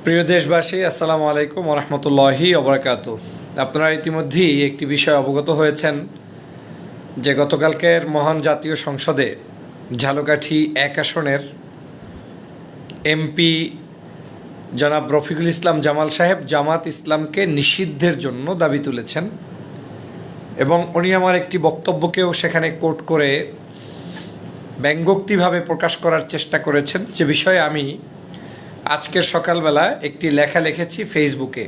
প্রিয় দেশবাসী, আসসালামু আলাইকুম ওয়া রাহমাতুল্লাহি ওয়া বারাকাতুহু। আপনারা ইতিমধ্যেই একটি বিষয় অবগত হয়েছেন যে গতকালকের মহান জাতীয় সংসদে ঝালকাঠি ১ আসনের এমপি জনাব রফিকুল ইসলাম জামাল সাহেব জামাত ইসলামকে নিষিদ্ধের জন্য দাবি তুলেছেন এবং উনি আমার একটি বক্তব্যকেও সেখানে কোট করে ব্যঙ্গোক্তিভাবে প্রকাশ করার চেষ্টা করেছেন, যে বিষয়ে আমি আজকের সকালবেলা একটি লেখা লিখেছি ফেসবুকে।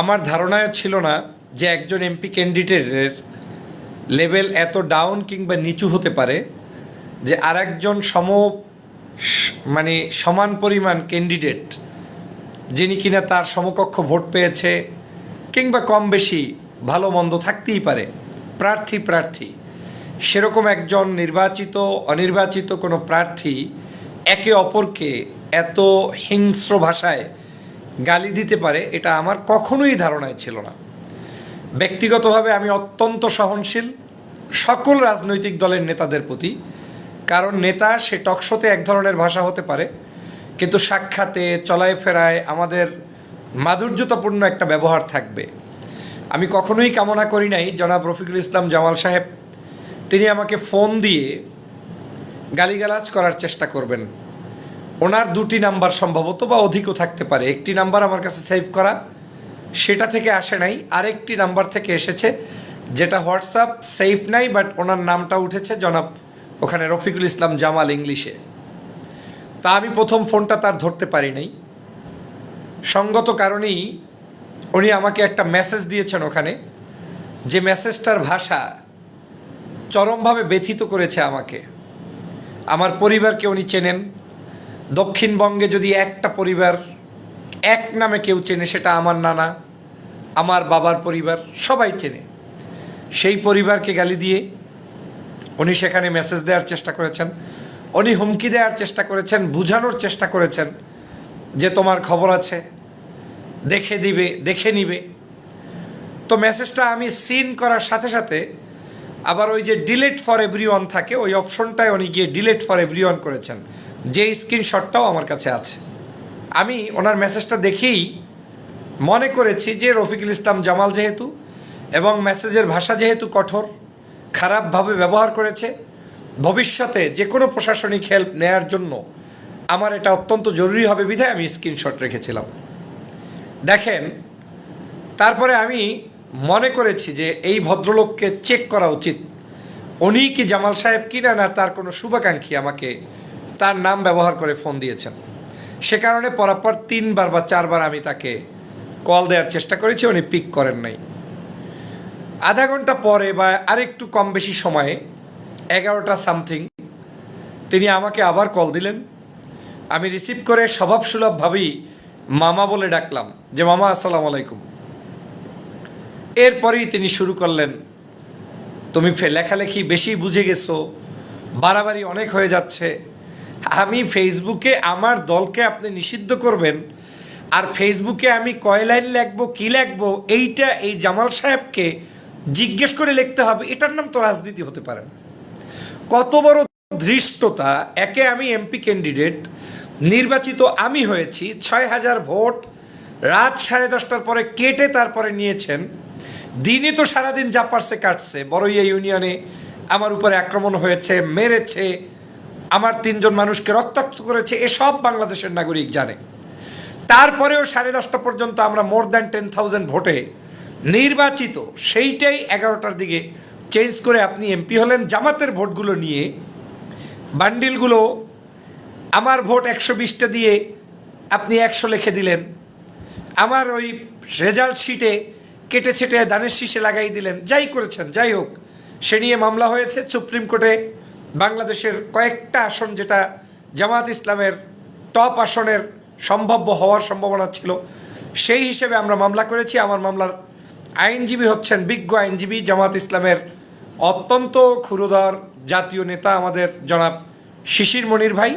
আমার ধারণাও ছিল না যে একজন এমপি ক্যান্ডিডেটের লেভেল এত ডাউন কিংবা নিচু হতে পারে যে আরেকজন সমান পরিমাণ ক্যান্ডিডেট যিনি কিনা তার সমকক্ষ ভোট পেয়েছে কিংবা কম বেশি ভালো মন্দ থাকতেই পারে প্রার্থী সেরকম একজন নির্বাচিত অনির্বাচিত কোনো প্রার্থী একে অপরকে এত হিংস্র ভাষায় গালি দিতে পারে, এটা আমার কখনোই ধারণায় ছিল না। ব্যক্তিগতভাবে আমি অত্যন্ত সহনশীল সকল রাজনৈতিক দলের নেতাদের প্রতি, কারণ নেতা সে টকশোতে এক ধরনের ভাষা হতে পারে, কিন্তু সাক্ষাতে চলায় ফেরায় আমাদের মাধুর্যতাপূর্ণ একটা ব্যবহার থাকবে। আমি কখনোই কামনা করি নাই জনাব রফিকুল ইসলাম জামাল সাহেব তিনি আমাকে ফোন দিয়ে গালিগালাজ করার চেষ্টা করবেন। ওনার দুটি নাম্বার সম্ভবত বা অধিকও থাকতে পারে। একটি নাম্বার আমার কাছে সেভ করা, সেটা থেকে আসে নাই, আরেকটি নাম্বার থেকে এসেছে যেটা হোয়াটসঅ্যাপ সেভ নাই, বাট ওনার নামটা উঠেছে জনাব ওখানে রফিকুল ইসলাম জামাল ইংলিশে। তা আমি প্রথম ফোনটা তার ধরতে পারি নাই, সঙ্গত কারণেই উনি আমাকে একটা মেসেজ দিয়েছেন ওখানে, যে মেসেজটার ভাষা চরমভাবে ব্যথিত করেছে আমাকে। আমার পরিবারকে উনি চেনেন। দক্ষিণবঙ্গে যদি একটা পরিবার এক নামে কেউ চেনে সেটা আমার নানা, আমার বাবার পরিবার সবাই চেনে। সেই পরিবারকে গালি দিয়ে উনি সেখানে মেসেজ দেওয়ার চেষ্টা করেছেন, উনি হুমকি দেওয়ার চেষ্টা করেছেন, বুঝানোর চেষ্টা করেছেন যে তোমার খবর আছে, দেখে নিবে। তো মেসেজটা আমি সিন করার সাথে সাথে আবার ওই যে ডিলিট ফর এভরিওয়ান থাকে, ওই অপশনটায় উনি গিয়ে ডিলিট ফর এভরিওয়ান করেছেন, যে স্ক্রিনশটটাও আমার কাছে আছে। আমি ওনার মেসেজটা দেখেই মনে করেছি যে রফিকুল ইসলাম জামাল যেহেতু এবং মেসেজের ভাষা যেহেতু কঠোর, খারাপভাবে ব্যবহার করেছে, ভবিষ্যতে যে কোনো প্রশাসনিক হেল্প নেয়ার জন্য আমার এটা অত্যন্ত জরুরি হবে বিধায় আমি স্ক্রিনশট রেখেছিলাম। দেখেন, তারপরে আমি মনে করেছি যে এই ভদ্রলোককে চেক করা উচিত, উনি কি জামাল সাহেব কিনা না তার কোনো শুভাকাঙ্ক্ষী আমাকে তার নাম ব্যবহার করে ফোন দিয়েছেন। সে কারণে পরপর 3বার বা 4বার আমি তাকে কল দেওয়ার চেষ্টা করেছি, উনি পিক করেন নাই। আধা ঘন্টা পরে বা আরেকটু কম বেশি সময়ে 11টা সামথিং তিনি আমাকে আবার কল দিলেন। আমি রিসিভ করে স্বভাবসুলভভাবেই মামা বলে ডাকলাম যে মামা আসসালামু আলাইকুম। এরপরেই তিনি শুরু করলেন, তুমি লেখালেখি বেশি বুঝে গেছো, বাড়াবাড়ি অনেক হয়ে যাচ্ছে। আমি ফেসবুকে আমার দলকে আপনি নিষিদ্ধ করবেন, আর ফেসবুকে আমি কয় লাইন লিখবো কী লিখবো এইটা এই জামাল সাহেবকে জিজ্ঞেস করে লিখতে হবে, এটার নাম তো রাজনীতি হতে পারে না। কত বড় ধৃষ্টতা! একে আমি এমপি ক্যান্ডিডেট, নির্বাচিত আমি হয়েছি, 6000 ভোট রাত 10:30টার পরে কেটে তারপরে নিয়েছেন। দিনে তো সারাদিন যা পারছে কাটছে। বড়ইয়া ইউনিয়নে আমার উপরে আক্রমণ হয়েছে, মেরেছে, আমার 3জন মানুষকে রক্তাক্ত করেছে, এসব বাংলাদেশের নাগরিক জানে। তারপরেও 10:30টা পর্যন্ত আমরা মোর দ্যান 10,000 ভোটে নির্বাচিত, সেইটাই 11টার দিকে চেঞ্জ করে আপনি এমপি হলেন। জামাতের ভোটগুলো নিয়ে বান্ডিলগুলো আমার ভোট 120টা দিয়ে আপনি 100 লিখে দিলেন, আমার ওই রেজাল্ট শিটে কেটে ছেটে দানের শীষে লাগাই দিলেন। যাই করেছেন, যাই হোক, সে নিয়ে মামলা হয়েছে সুপ্রিম কোর্টে। বাংলাদেশের কয়েকটা আসন যেটা জামাত ইসলামের টপ আসনের সম্ভাব্য হওয়ার সম্ভাবনা ছিল, সেই হিসেবে আমরা মামলা করেছি। আমার মামলার আইনজীবী হচ্ছেন বিজ্ঞ আইনজীবী জামাত ইসলামের অত্যন্ত ক্ষুরোধর জাতীয় নেতা আমাদের জনাব শিশির মনির ভাই,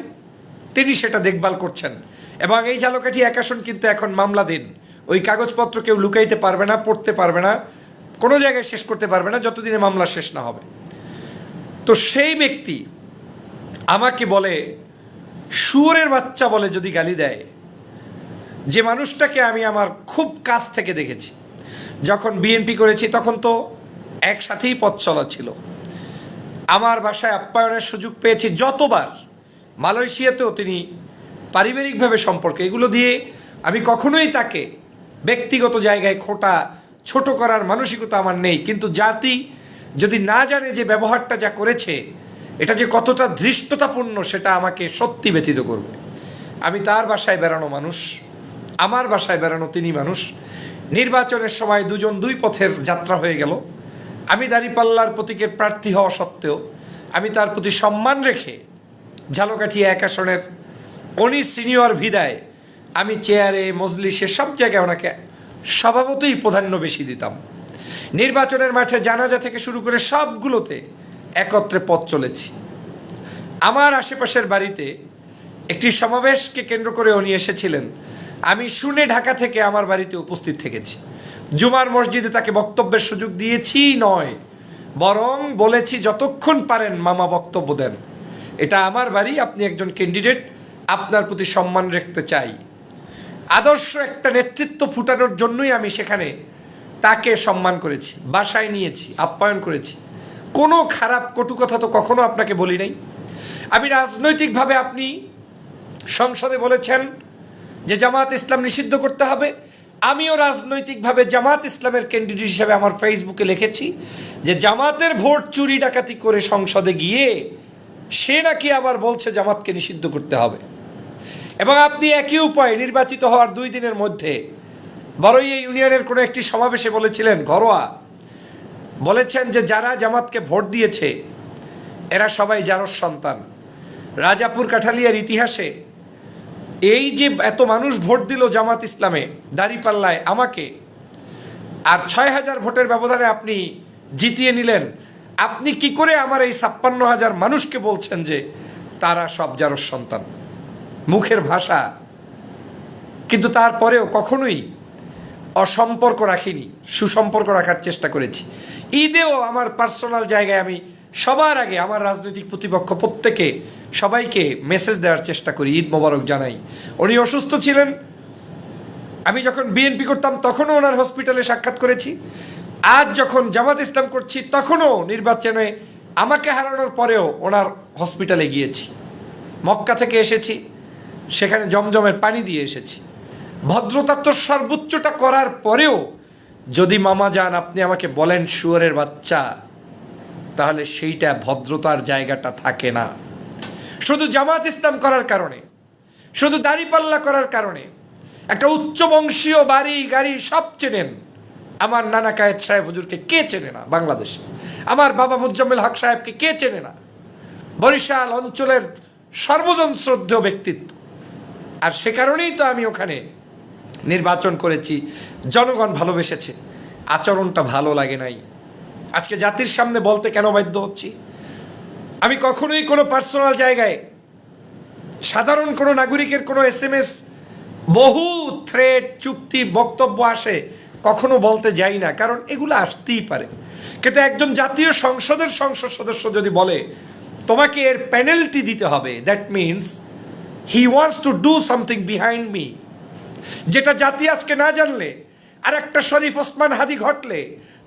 তিনি সেটা দেখভাল করছেন। এবং এই ঝালকাঠি 1 আসন কিন্তু এখন মামলাধীন। ওই কাগজপত্র কেউ লুকাইতে পারবে না, পড়তে পারবে না, কোনো জায়গায় শেষ করতে পারবে না যতদিনে মামলা শেষ না হবে। তো সেই ব্যক্তি আমাকে বলে শুয়োরের বাচ্চা বলে যদি গালি দেয়, যে মানুষটাকে আমি আমার খুব কাছ থেকে দেখেছি, যখন বিএনপি করেছি তখন তো একসাথেই পথ চলা ছিল। আমার বাসায় আপ্যায়নের সুযোগ পেয়েছি যতবার, মালয়েশিয়াতেও তিনি পারিবারিকভাবে সম্পর্ক, এগুলো দিয়ে আমি কখনোই তাকে ব্যক্তিগত জায়গায় খোটা ছোট করার মানসিকতা আমার নেই। কিন্তু জাতি যদি না জানে যে ব্যবহারটা যা করেছে এটা যে কতটা ধৃষ্টতাপূর্ণ, সেটা আমাকে সত্যি ব্যথিত করবে। আমি তার বাসায় বেড়ানো মানুষ, আমার বাসায় বেড়ানো তিনি মানুষ। নির্বাচনের সময় দুজন দুই পথের যাত্রা হয়ে গেল। আমি দাঁড়িপাল্লার প্রতীকের প্রার্থী হওয়া সত্ত্বেও আমি তার প্রতি সম্মান রেখে ঝালকাঠিয়া 1 আসনের উনি সিনিয়র বিদায় আমি চেয়ারে মজলিসে সব জায়গায় ওনাকে স্বভাবতই প্রাধান্য বেশি দিতাম। নির্বাচনের মাঠে জানাজা থেকে শুরু করে সবগুলোতে একত্রে পথ চলেছি। আমার আশেপাশের বাড়িতে একটি সমাবেশকে কেন্দ্র করে উনি এসেছিলেন, আমি শুনে ঢাকা থেকে আমার বাড়িতে উপস্থিত থেকেছি। জুমার মসজিদে তাকে বক্তব্যের সুযোগ দিয়েছি নয়, বরং বলেছি যতক্ষণ পারেন মামা বক্তব্য দেন, এটা আমার বাড়ি, আপনি একজন ক্যান্ডিডেট, আপনার প্রতি সম্মান রাখতে চাই। আদর্শ একটা নেতৃত্ব ফুটানোর জন্যই আমি সেখানে তাকে সম্মান করেছি, বাসায় নিয়েছি, আপ্যায়ন করেছি। কোনো খারাপ কটু কথা তো কখনো আপনাকে বলি নাই। আমি রাজনৈতিকভাবে, আপনি সংসদে বলেছেন যে জামাত ইসলাম নিষিদ্ধ করতে হবে, আমিও রাজনৈতিকভাবে জামাত ইসলামের ক্যান্ডিডেট হিসেবে আমার ফেসবুকে লিখেছি যে জামাতের ভোট চুরি ডাকাতি করে সংসদে গিয়ে সে নাকি আবার বলছে জামাতকে নিষিদ্ধ করতে হবে। এবং আপনি একই উপায়ে নির্বাচিত হওয়ার 2 দিনের মধ্যে বড়ইয়া ইউনিয়নের কোনো একটি সমাবেশে বলেছিলেন, ঘরোয়া বলেছেন যে যারা জামাতকে ভোট দিয়েছে এরা সবাই জারস সন্তান। রাজাপুর কাঠালিয়ার ইতিহাসে এই যে এত মানুষ ভোট দিল জামাত ইসলামে দাঁড়িপাল্লায় আমাকে, আর 6000 ভোটের ব্যবধানে আপনি জিতিয়ে নিলেন, আপনি কি করে আমার এই 56,000 মানুষকে বলছেন যে তারা সব জারস সন্তান? মুখের ভাষা। কিন্তু তারপরেও কখনোই অসম্পর্ক রাখিনি, সুসম্পর্ক রাখার চেষ্টা করেছি। ঈদেও আমার পার্সোনাল জায়গায় আমি সবার আগে আমার রাজনৈতিক প্রতিপক্ষ প্রত্যেকে সবাইকে মেসেজ দেওয়ার চেষ্টা করি, ঈদ মোবারক জানাই। উনি অসুস্থ ছিলেন, আমি যখন বিএনপি করতাম তখনও ওনার হসপিটালে সাক্ষাৎ করেছি। আজ যখন জামাত ইসলাম করছি তখনও নির্বাচনে আমাকে হারানোর পরেও ওনার হসপিটালে গিয়েছি। মক্কা থেকে এসেছি, সেখানে জমজমের পানি দিয়ে এসেছি। ভদ্রতা তো সর্বোচ্চটা করার পরেও যদি মামা যান আপনি আমাকে বলেন শুয়োরের বাচ্চা, তাহলে সেইটা ভদ্রতার জায়গাটা থাকে না। শুধু জামাত ইসলাম করার কারণে, শুধু দাড়িপাল্লা করার কারণে একটা উচ্চবংশীয় বাড়ি গাড়ি সব চেনেন। আমার নানা কায়েদ সাহেব হুজুরকে কে চেনে না বাংলাদেশে? আমার বাবা মুজাম্মেল হক সাহেবকে কে চেনে না? বরিশাল অঞ্চলের সর্বজন শ্রদ্ধেয় ব্যক্তিত্ব। আর সে কারণেই তো আমি ওখানে নির্বাচন করেছি, জনগণ ভালোবেসেছে। আচরণটা ভালো লাগে নাই, আজকে জাতির সামনে বলতে কেন বাধ্য হচ্ছি? আমি কখনোই কোনো পার্সোনাল জায়গায় সাধারণ কোনো নাগরিকের কোনো SMS, বহু থ্রেড, চুক্তি, বক্তব্য আসে, কখনো বলতে যাই না, কারণ এগুলো আসতেই পারে। কিন্তু একজন জাতীয় সংসদের সংসদ সদস্য যদি বলে তোমাকে এর পেনাল্টি দিতে হবে, that means he wants to do something behind me, যেটা জাতি আজকে না জানলে আর একটা শরীফ ওসমান হাদি ঘটলে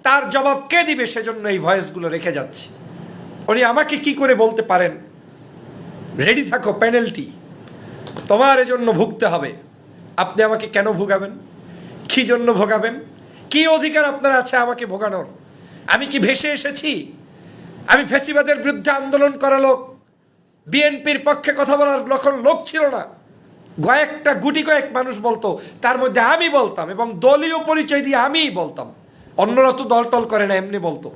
তার জবাব কে দিবে, সেজন্য এই ভয়েসগুলো রেখে যাচ্ছে। উনি আমাকে কি করে বলতে পারেন রেডি থাকো, পেনাল্টি তোমার এজন্য ভুগতে হবে? আপনি আমাকে কেন ভোগাবেন? কি জন্য ভোগাবেন? কি অধিকার আপনার আছে আমাকে ভোগানোর? আমি কি ভেসে এসেছি? আমি ফ্যাসিবাদের বিরুদ্ধে আন্দোলন করা লোক, বিএনপির পক্ষে কথা বলার লোক ছিল না। গুটি কয়েক মানুষ বলতো, তার মধ্যে আমি বলতাম, এবং দলীয় পরিচয় দিয়ে আমিই বলতাম। অন্যরা তো দলটল করে না, এমনি বলতো।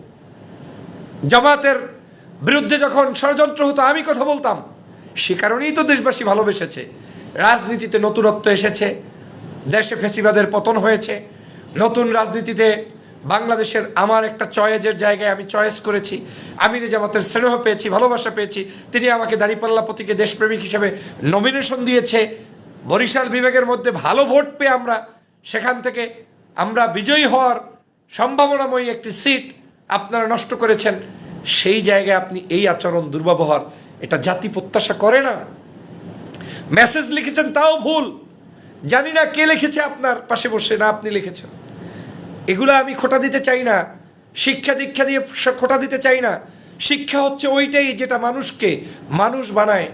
জামাতের বিরুদ্ধে যখন ষড়যন্ত্র হতো আমি কথা বলতাম। সে কারণেই তো দেশবাসী ভালোবেসেছে। রাজনীতিতে নতুনত্ব এসেছে, দেশে ফ্যাসিবাদের পতন হয়েছে। নতুন রাজনীতিতে বাংলাদেশের আমার একটা চয়েজের জায়গায় আমি চয়েস করেছি। আমিরে জামাতের স্নেহ পেয়েছি, ভালোবাসা পেয়েছি। তিনি আমাকে দাঁড়িপাল্লা প্রতীকে দেশপ্রেমিক হিসেবে নমিনেশন দিয়েছে। বরিশাল বিভাগের মধ্যে ভালো ভোট পেয়ে সেখান থেকে আমরা বিজয়ী হওয়ার সম্ভাবনাময়ী একটি সিট আপনারা নষ্ট করেছেন। সেই জায়গায় আপনি এই আচরণ, দুর্ব্যবহার, এটা জাতি প্রত্যাশা করে না। মেসেজ লিখেছেন তাও ভুল, জানি না কে লিখেছে আপনার পাশে বসে, না আপনি লিখেছেন। এগুলো আমি খোটা দিতে চাই না, শিক্ষা দীক্ষা দিয়ে খোটা দিতে চাই না। শিক্ষা হচ্ছে ওইটাই যেটা মানুষকে মানুষ বানায়।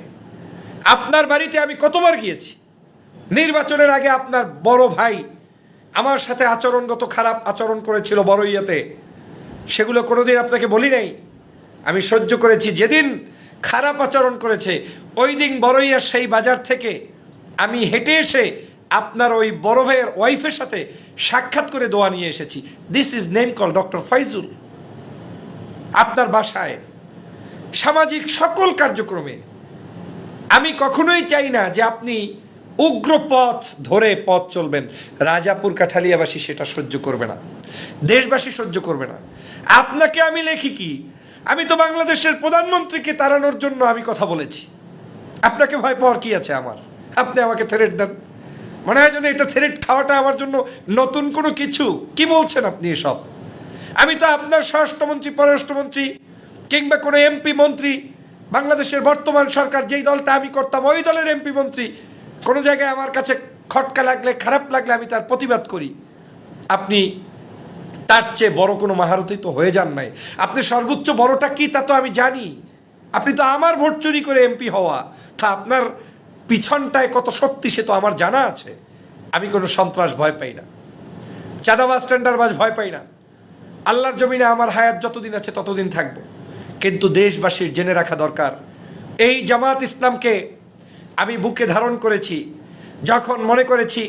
আপনার বাড়িতে আমি কতবার গিয়েছি, নির্বাচনের আগে আপনার বড় ভাই আমার সাথে আচরণগত খারাপ আচরণ করেছিল বড়ইয়াতে, সেগুলো কোনোদিন আপনাকে বলি নাই। আমি সহ্য করেছি। যেদিন খারাপ আচরণ করেছে ওই দিন বড়ইয়ার সেই বাজার থেকে আমি হেঁটে এসে আপনার ওই বড় ভাইয়ের ওয়াইফের সাথে সাক্ষাৎ করে দোয়া নিয়ে এসেছি। This is name call doctor Faizul. আপনার বাসায় সামাজিক সকল কার্যক্রমে আমি কখনোই চাই না যে আপনি উগ্র পথ ধরে পথ চলবেন। রাজাপুর কাঠালিয়াবাসী সেটা সহ্য করবে না, দেশবাসী সহ্য করবে না। আপনাকে আমি লেখি কি, আমি তো বাংলাদেশের প্রধানমন্ত্রীকে তাড়ানোর জন্য আমি কথা বলেছি। আপনাকে ভয় পাওয়ার কি আছে আমার? আপনি আমাকে থ্রেট দেন, মনে হয় যেন এটা থ্রেট খাওয়াটা আমার জন্য নতুন কোনো কিছু। কি বলছেন আপনি এসব? আমি তো আপনার স্বরাষ্ট্রমন্ত্রী, পররাষ্ট্রমন্ত্রী কিংবা কোনো এমপি মন্ত্রী, বাংলাদেশের বর্তমান সরকার যেই দলটা আমি করতাম ওই দলের এমপি মন্ত্রী, কোনো জায়গায় আমার কাছে খটকা লাগলে, খারাপ লাগলে আমি তার প্রতিবাদ করি। আপনি তার চেয়ে বড় কোনো মহারথী তো হয়ে যান নাই। আপনি সর্বোচ্চ বড়টা কি তা তো আমি জানি। আপনি তো আমার ভোট চুরি করে এমপি হওয়া, তা আপনার পিছনটায় কত শক্তি সে তো আমার জানা আছে। আমি কোনো সন্ত্রাস ভয় পাই না, চাঁদাবাজ টেন্ডারবাজ ভয় পাই না। আল্লাহর জমিনে আমার হায়াত যতদিন আছে ততদিন থাকবো। কিন্তু দেশবাসীর জেনে রাখা দরকার, এই জামাত ইসলামকে আমি বুকে ধারণ করেছি যখন মনে করেছি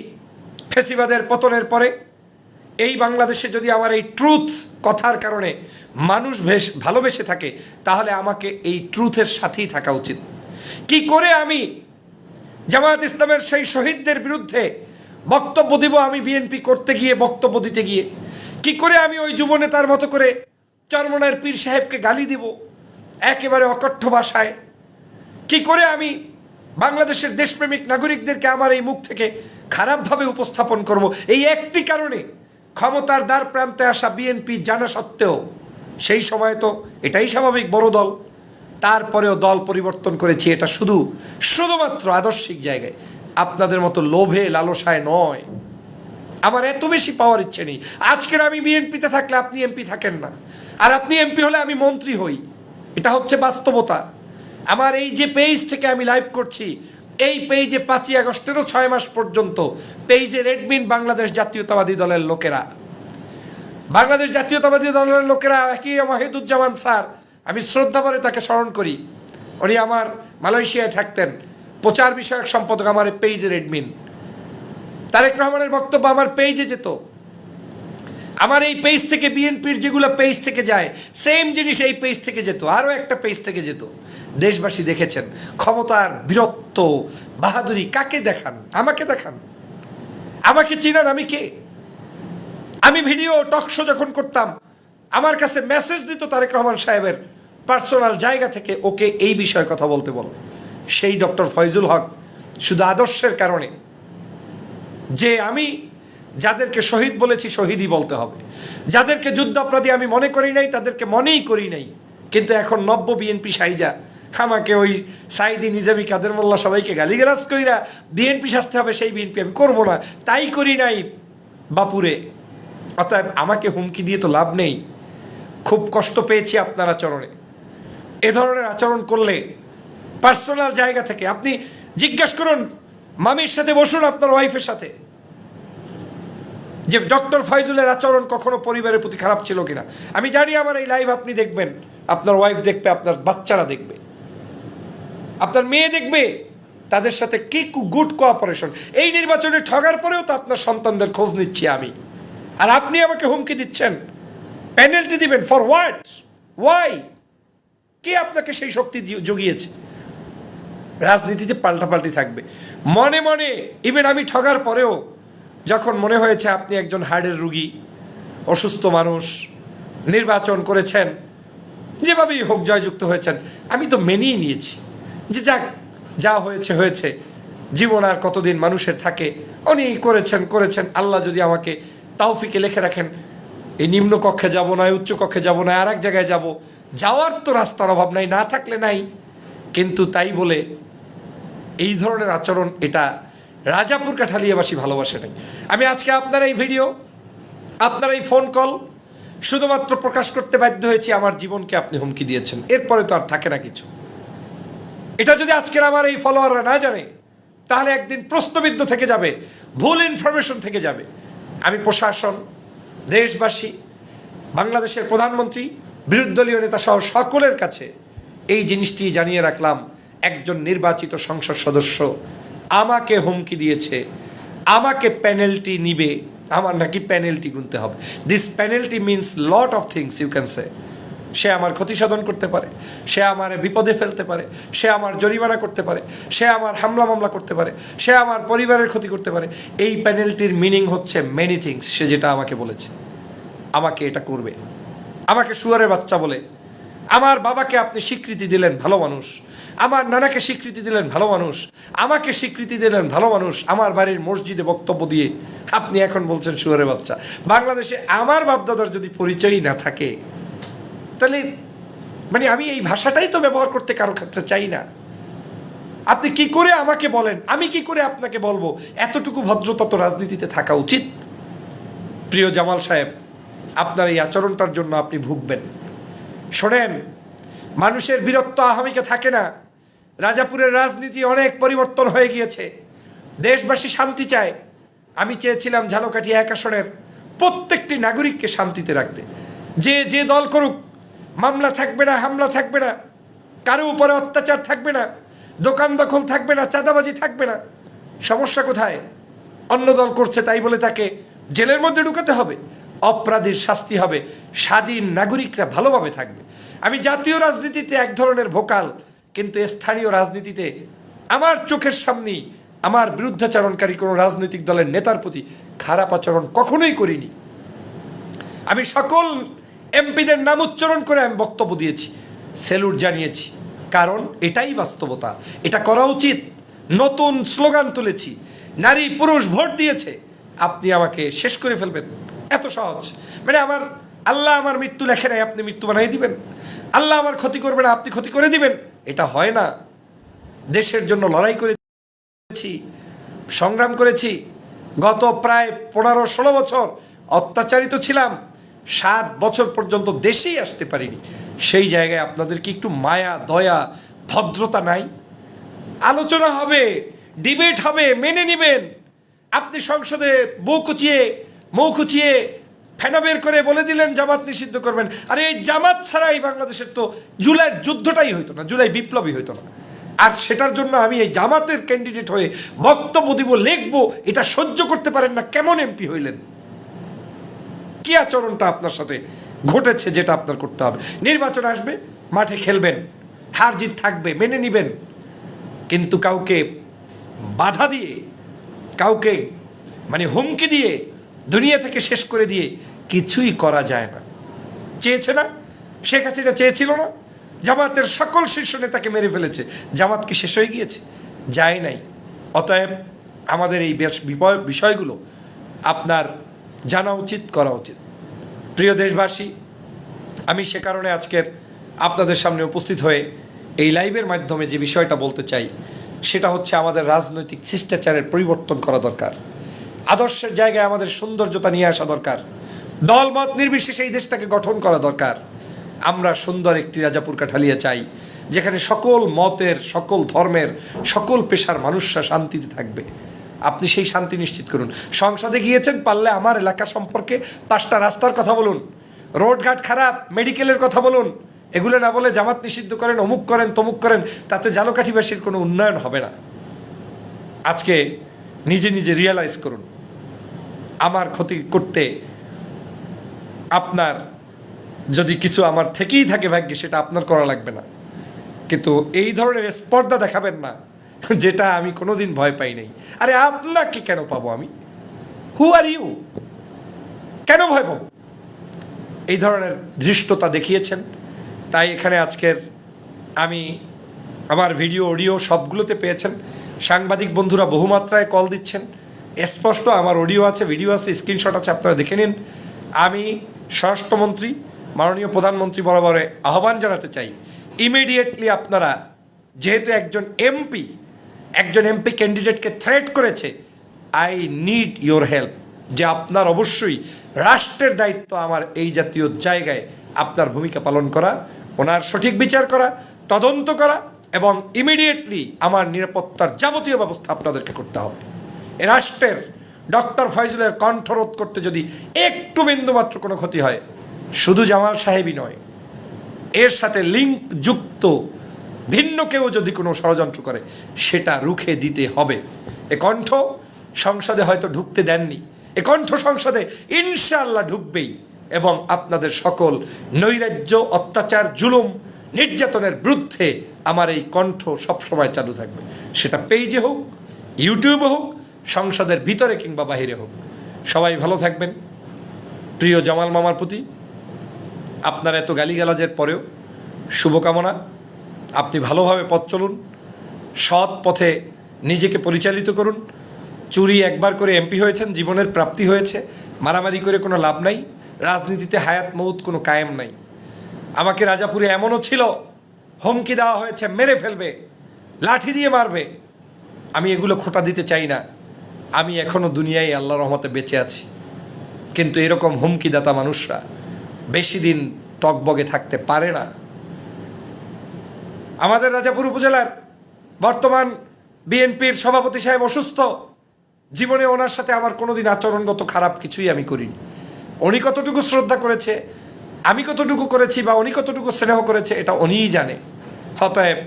ফেসিবাদের পতনের পরে এই বাংলাদেশে যদি আমার এই ট্রুথ কথার কারণে মানুষ ভালোবেসে থাকে, তাহলে আমাকে এই ট্রুথের সাথেই থাকা উচিত। কি করে আমি জামাত ইসলামের সেই শহীদদের বিরুদ্ধে বক্তব্য দিব? আমি বিএনপি করতে গিয়ে, বক্তব্য দিতে গিয়ে কি করে আমি ওই যুবনেতার মতো করে চরমনায়ের পীর সাহেবকে গালি দিব একেবারে অকথ্য ভাষায়? কি করে আমি বাংলাদেশের দেশপ্রেমিক নাগরিকদেরকে আমার এই মুখ থেকে খারাপভাবে উপস্থাপন করব? এই একটি কারণে ক্ষমতার দ্বার প্রান্তে আসা বিএনপি জানা সত্ত্বেও, সেই সময় তো এটাই স্বাভাবিক, বড় দল, তারপরেও দল পরিবর্তন করেছি। এটা শুধুমাত্র আদর্শিক জায়গায়, আপনাদের মতো লোভে লালসায় নয়। আমার এত বেশি পাওয়ার ইচ্ছে নেই। আজকের আমি বিএনপিতে থাকলে আপনি এমপি থাকেন না, আর আপনি এমপি হলে আমি মন্ত্রী হই। এটা হচ্ছে বাস্তবতা। আমার এই যে পেজ থেকে আমি লাইভ করছি, এই পেজে 5ই আগস্টেরও 6 মাস পর্যন্ত পেজের অ্যাডমিন বাংলাদেশ জাতীয়তাবাদী দলের লোকেরা। বাংলাদেশ জাতীয়তাবাদী দলের লোকেরা, একই ওয়াহিদুজ্জামান স্যার, আমি শ্রদ্ধা করে তাকে স্মরণ করি। উনি আমার মালয়েশিয়ায় থাকতেন, প্রচার বিষয়ক সম্পাদক, আমার পেজের অ্যাডমিন। তারেক রহমানের বক্তব্য আমার পেজে যেত। আমার এই পেজ থেকে বিএনপির যেগুলো পেজ থেকে যায়, সেম জিনিস এই পেজ থেকে যেত, আরও একটা পেজ থেকে যেত। দেশবাসী দেখেছেন ক্ষমতার বীরত্ব, বাহাদুরি কাকে দেখান? আমাকে দেখান, আমাকে চিনান আমি কে? আমি ভিডিও টকশো যখন করতাম, আমার কাছে মেসেজ দিত তারেক রহমান সাহেবের পার্সোনাল জায়গা থেকে, ওকে এই বিষয়ে কথা বলতে বলো। সেই ডক্টর ফয়জুল হক শুধু আদর্শের কারণে, যে আমি যাদেরকে শহীদ বলেছি শহীদই বলতে হবে, যাদেরকে যুদ্ধাপরাধী আমি মনে করি নাই তাদেরকে মনেই করি নাই, কিন্তু এখন নব্য বিএনপি সাইজা আমাকে ওই সাইদি, নিজামী, কাদের মোল্লা সবাইকে গালিগালাজ কইরা বিএনপি শাস্তি হবে, সেই বিএনপি আমি করবো না, তাই করি নাই বাপুরে। অতএব আমাকে হুমকি দিয়ে তো লাভ নেই। খুব কষ্ট পেয়েছি আপনার আচরণে। এ ধরনের আচরণ করলে পার্সোনাল জায়গা থেকে আপনি জিজ্ঞাসা করুন, মামির সাথে বসুন, আপনার ওয়াইফের সাথে, যে ডক্টর ফয়জুলের আচরণ কখনো পরিবারের প্রতি খারাপ ছিল কিনা। আমি জানি আমার এই লাইভ আপনি দেখবেন, আপনার ওয়াইফ দেখবে, আপনার বাচ্চারা দেখবে, আপনার মেয়ে দেখবে, তাদের সাথে কি গুড কোঅপারেশন। এই নির্বাচনে ঠগার পরেও তো আপনার সন্তানদের খোঁজ নিচ্ছি আমি, আর আপনি আমাকে হুমকি দিচ্ছেন, পেনাল্টি দিবেন। For what? ওয়াই? কে আপনাকে সেই শক্তি জুগিয়েছে? রাজনীতিতে পাল্টাপাল্টি থাকবে। মনে মনে ইভেন আমি ঠগার পরেও যখন মনে হয়েছে আপনি একজন হার্টের রুগী, অসুস্থ মানুষ, নির্বাচন করেছেন, যেভাবেই হোক জয়যুক্ত হয়েছেন, আমি তো মেনেই নিয়েছি যে যাক, যা হয়েছে হয়েছে, জীবন আর কতদিন মানুষের থাকে। উনি করেছেন, আল্লাহ যদি আমাকে তাওফিকে লিখে রাখেন, এই নিম্ন কক্ষে যাব না, উচ্চ কক্ষে যাব না, আর এক জায়গায় যাব, যাওয়ার তো রাস্তার অভাব নাই, না থাকলে নাই। কিন্তু তাই বলে এই ধরনের আচরণ, এটা রাজাপুর কাঠালিয়াবাসী ভালোবাসে নাই। আমি আজকে আপনার এই ভিডিও, আপনার এই ফোন কল শুধুমাত্র প্রকাশ করতে বাধ্য হয়েছি আমার জীবনকে আপনি হুমকি দিয়েছেন, এরপরে তো আর থাকে না কিছু। এটা যদি আজকের আমার এই ফলোয়াররা না জানে তাহলে একদিন প্রশ্নবিদ্ধ থেকে যাবে, ভুল ইনফরমেশন থেকে যাবে। আমি প্রশাসন, দেশবাসী, বাংলাদেশের প্রধানমন্ত্রী, বিরোধী দলীয় নেতা সহ সকলের কাছে এই জিনিসটি জানিয়ে রাখলাম, একজন নির্বাচিত সংসদ সদস্য আমাকে হুমকি দিয়েছে, আমাকে পেনাল্টি নিবে, আমার নাকি পেনাল্টি গুনতে হবে। This penalty means lot of things you can say. সে আমার ক্ষতি সাধন করতে পারে, সে আমার বিপদে ফেলতে পারে, সে আমার জরিমানা করতে পারে, সে আমার হামলা মামলা করতে পারে, সে আমার পরিবারের ক্ষতি করতে পারে। এই পেনাল্টির মিনিং হচ্ছে মেনি থিংস। সে যেটা আমাকে বলেছে, আমাকে এটা করবে, আমাকে শুয়ারের বাচ্চা বলে। আমার বাবাকে আপনি স্বীকৃতি দিলেন ভালো মানুষ, আমার নানাকে স্বীকৃতি দিলেন ভালো মানুষ, আমাকে স্বীকৃতি দিলেন ভালো মানুষ, আমার বাড়ির মসজিদে বক্তব্য দিয়ে আপনি এখন বলছেন শুয়ারের বাচ্চা। বাংলাদেশে আমার বাপদাদার যদি পরিচয়ই না থাকে তাহলে মানে আমি এই ভাষাটাই তো ব্যবহার করতে কারো ক্ষেত্রে চাই না। আপনি কি করে আমাকে বলেন, আমি কি করে আপনাকে বলবো? এতটুকু ভদ্রতা তো রাজনীতিতে থাকা উচিত। প্রিয় জামাল সাহেব, আপনার এই আচরণটার জন্য আপনি ভুগবেন। শোনেন, মানুষের বিরক্ত আহামিকে থাকে না। রাজাপুরের রাজনীতি অনেক পরিবর্তন হয়ে গিয়েছে, দেশবাসী শান্তি চায়। আমি চেয়েছিলাম ঝালকাঠি 1 আসনের প্রত্যেকটি নাগরিককে শান্তিতে রাখতে। যে যে দল করুক, মামলা থাকবে না, হামলা থাকবে না, কারো উপরে অত্যাচার থাকবে না, দোকান দখল থাকবে না, চাঁদাবাজি থাকবে না। সমস্যা কোথায়? অন্য দল করছে তাই বলে তাকে জেলের মধ্যে ঢুকাতে হবে? অপরাধীর শাস্তি হবে, স্বাধীন নাগরিকরা ভালোভাবে থাকবে। আমি জাতীয় রাজনীতিতে এক ধরনের ভোকাল, কিন্তু স্থানীয় রাজনীতিতে আমার চোখের সামনেই আমার বিরুদ্ধাচরণকারী কোনো রাজনৈতিক দলের নেতার প্রতি খারাপ আচরণ কখনোই করিনি। আমি সকল এমপিদের নাম উচ্চারণ করে আমি বক্তব্য দিয়েছি, স্যালুট জানিয়েছি, কারণ এটাই বাস্তবতা, এটা করা উচিত। নতুন স্লোগান তুলেছি, নারী পুরুষ ভোট দিয়েছে, আপনি আমাকে শেষ করে ফেলবেন? এত সহজ? মানে আমার আল্লাহ আমার মৃত্যু লেখে নাই, আপনি মৃত্যু বানাই দিবেন? আল্লাহ আমার ক্ষতি করবে না, আপনি ক্ষতি করে দিবেন? এটা হয় না। দেশের জন্য লড়াই করেছি, সংগ্রাম করেছি, গত প্রায় 15-16 বছর অত্যাচারিত ছিলাম, 7 বছর পর্যন্ত দেশেই আসতে পারিনি। সেই জায়গায় আপনাদের কি একটু মায়া, দয়া, ভদ্রতা নাই? আলোচনা হবে, ডিবেট হবে, মেনে নেবেন। আপনি সংসদে মুখ খুঁচিয়ে ফেনা বের করে বলে দিলেন জামাত নিষিদ্ধ করবেন। আরে এই জামাত ছাড়াই বাংলাদেশের তো জুলাইয়ের যুদ্ধটাই হইতো না, জুলাই বিপ্লবই হইতো না। আর সেটার জন্য আমি এই জামাতের ক্যান্ডিডেট হয়ে বক্তব্য দিব, লিখবো, এটা সহ্য করতে পারেন না? কেমন এমপি হইলেন? কি আচরণটা আপনার সাথে ঘটেছে যেটা আপনার করতে হবে? নির্বাচন আসবে, মাঠে খেলবেন, হার জিত থাকবে, মেনে নিবেন, কিন্তু কাউকে বাধা দিয়ে, কাউকে মানে হুমকি দিয়ে, দুনিয়া থেকে শেষ করে দিয়ে কিছুই করা যায় না। চেয়েছে না? শেখ হাসিনা চেয়েছিল না? জামাতের সকল শীর্ষ নেতাকে মেরে ফেলেছে, জামাত কি শেষ হয়ে গিয়েছে? যায় নাই। অতএব আমাদের এই বিষয়গুলো আপনার জানা উচিত, করা উচিত। প্রিয় দেশবাসী, আমি সে কারণে আজকের আপনাদের সামনে উপস্থিত হয়ে এই লাইভের মাধ্যমে যে বিষয়টা বলতে চাই সেটা হচ্ছে আমাদের রাজনৈতিক শিষ্টাচারের পরিবর্তন করা দরকার। আদর্শের জায়গায় আমাদের সৌন্দর্যতা নিয়ে আসা দরকার। দলমত নির্বিশেষে এই দেশটাকে গঠন করা দরকার। আমরা সুন্দর একটি রাজাপুর কাঠালিয়া চাই, যেখানে সকল মতের, সকল ধর্মের, সকল পেশার মানুষরা শান্তিতে থাকবে। আপনি সেই শান্তি নিশ্চিত করুন। সংসদে গিয়েছেন, পারলে আমার এলাকা সম্পর্কে 5টা রাস্তার কথা বলুন, রোডঘাট খারাপ, মেডিকেলের কথা বলুন। এগুলো না বলে জামাত নিষিদ্ধ করেন, অমুক করেন, তমুক করেন, তাতে ঝালকাঠিবাসীর কোনো উন্নয়ন হবে না। আজকে নিজে নিজে রিয়েলাইজ করুন, আমার ক্ষতি করতে আপনার যদি কিছু আমার থেকেই থাকে ভাগ্যে, সেটা আপনার করা লাগবে না। কিন্তু এই ধরনের স্পর্ধা দেখাবেন না, যেটা আমি কোনোদিন ভয় পাই নাই। আরে আপনাকে কেন পাবো আমি? হু আর ইউ? কেন ভয় পাবো? এই ধরনের ধৃষ্টতা দেখিয়েছেন, তাই এখানে আজকের আমি আমার ভিডিও, অডিও সবগুলোতে পেয়েছেন। সাংবাদিক বন্ধুরা বহুমাত্রায় কল দিচ্ছেন, স্পষ্ট আমার অডিও আছে, ভিডিও আছে, স্ক্রিনশট আছে, আপনারা দেখে নিন। আমি স্বরাষ্ট্রমন্ত্রী, মাননীয় প্রধানমন্ত্রী বরাবরে আহ্বান জানাতে চাই, ইমিডিয়েটলি আপনারা, যেহেতু একজন এমপি একজন এমপি ক্যান্ডিডেটকে থ্রেট করেছে, আই নিড ইয়োর হেল্প, যে আপনার অবশ্যই রাষ্ট্রের দায়িত্ব আমার এই জাতীয় জায়গায় আপনার ভূমিকা পালন করা, ওনার সঠিক বিচার করা, তদন্ত করা এবং ইমিডিয়েটলি আমার নিরাপত্তার যাবতীয় ব্যবস্থা আপনাদেরকে করতে হবে। এ রাষ্ট্রের ডক্টর ফয়জুলের কণ্ঠরোধ করতে যদি একটু বিন্দুমাত্র কোনো ক্ষতি হয়, শুধু জামাল সাহেবই নয়, এর সাথে লিঙ্ক যুক্ত ভিন্ন কেউ যদি কোনো ষড়যন্ত্র করে, সেটা রুখে দিতে হবে। এ কণ্ঠ সংসদে হয়তো ঢুকতে দেননি, এ কণ্ঠ সংসদে ইনশাআল্লাহ ঢুকবেই এবং আপনাদের সকল নৈরাজ্য, অত্যাচার, জুলুম, নির্যাতনের বিরুদ্ধে আমার এই কণ্ঠ সবসময় চালু থাকবে। সেটা পেজে হোক, ইউটিউবে হোক, সংসদের ভিতরে কিংবা বাহিরে হোক। সবাই ভালো থাকবেন। প্রিয় জামাল মামার প্রতি আপনার এত গালিগালাজের পরেও শুভকামনা। আপনি ভালোভাবে পথ চলুন, সৎ পথে নিজেকে পরিচালিত করুন। চুরি একবার করে এমপি হয়েছেন, জীবনের প্রাপ্তি হয়েছে, মারামারি করে কোনো লাভ নাই। রাজনীতিতে হায়াত মৌত কোনো কায়েম নাই। আমাকে রাজাপুরে এমনও ছিল, হুমকি দেওয়া হয়েছে মেরে ফেলবে, লাঠি দিয়ে মারবে। আমি এগুলো খোঁটা দিতে চাই না। আমি এখনও দুনিয়ায় আল্লাহর রহমতে বেঁচে আছি, কিন্তু এরকম হুমকিদাতা মানুষরা বেশি দিন টকবগে থাকতে পারে না। আমাদের রাজাপুর উপজেলার বর্তমান বিএনপির সভাপতি সাহেব অসুস্থ। জীবনে ওনার সাথে আমার কোনোদিন আচরণগত খারাপ কিছুই আমি করিনি। উনি কতটুকু শ্রদ্ধা করেছে, আমি কতটুকু করেছি, বা উনি কতটুকু স্নেহ করেছে, এটা উনিই জানে। অতএব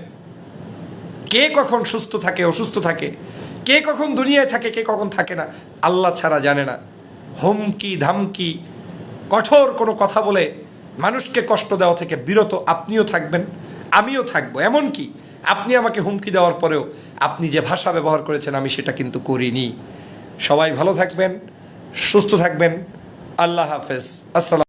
কে কখন সুস্থ থাকে, অসুস্থ থাকে, কে কখন দুনিয়ায় থাকে, কে কখন থাকে না, আল্লাহ ছাড়া জানে না। হুমকি ধামকি, কঠোর কোনো কথা বলে মানুষকে কষ্ট দেওয়া থেকে বিরত আপনিও থাকবেন, আমিও থাকবো। এমনকি আপনি আমাকে হুমকি দেওয়ার পরেও আপনি যে ভাষা ব্যবহার করেছেন, আমি সেটা কিন্তু করিনি। সবাই ভালো থাকবেন, সুস্থ থাকবেন। আল্লাহ হাফেজ। আসসালাম।